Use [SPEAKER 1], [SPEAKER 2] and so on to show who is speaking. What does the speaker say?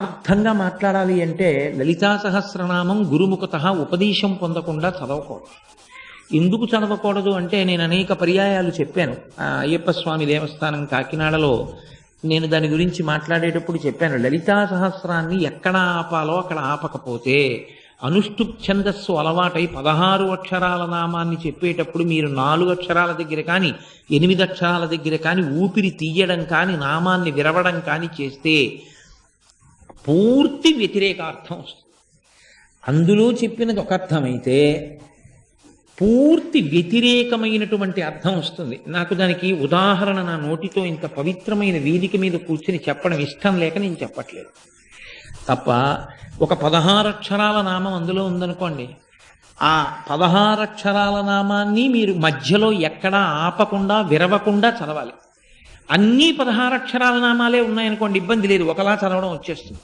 [SPEAKER 1] అర్థంగా మాట్లాడాలి అంటే లలితా సహస్రనామం గురుముఖత ఉపదేశం పొందకుండా చదవకూడదు. ఎందుకు చదవకూడదు అంటే నేను అనేక పర్యాయాలు చెప్పాను. అయ్యప్ప స్వామి దేవస్థానం కాకినాడలో నేను దాని గురించి మాట్లాడేటప్పుడు చెప్పాను. లలితా సహస్రాన్ని ఎక్కడ ఆపాలో అక్కడ ఆపకపోతే అనుష్ఠుప్ ఛందస్సు అలవాటై 16 అక్షరాల నామాన్ని చెప్పేటప్పుడు మీరు 4 అక్షరాల దగ్గర కానీ 8 అక్షరాల దగ్గర కానీ ఊపిరి తీయడం కానీ నామాన్ని విరవడం కానీ చేస్తే పూర్తి వ్యతిరేకార్థం వస్తుంది. అందులో చెప్పినది ఒక అర్థమైతే పూర్తి వ్యతిరేకమైనటువంటి అర్థం వస్తుంది. నాకు దానికి ఉదాహరణ నా నోటితో ఇంత పవిత్రమైన వేదిక మీద కూర్చుని చెప్పడం ఇష్టం లేక నేను చెప్పట్లేదు తప్ప. ఒక 16 అక్షరాల నామం అందులో ఉందనుకోండి, ఆ 16 అక్షరాల నామాన్ని మీరు మధ్యలో ఎక్కడా ఆపకుండా విరవకుండా చదవాలి. అన్నీ 16 అక్షరాల నామాలే ఉన్నాయనుకోండి, ఇబ్బంది లేదు, ఒకలా చదవడం వచ్చేస్తుంది.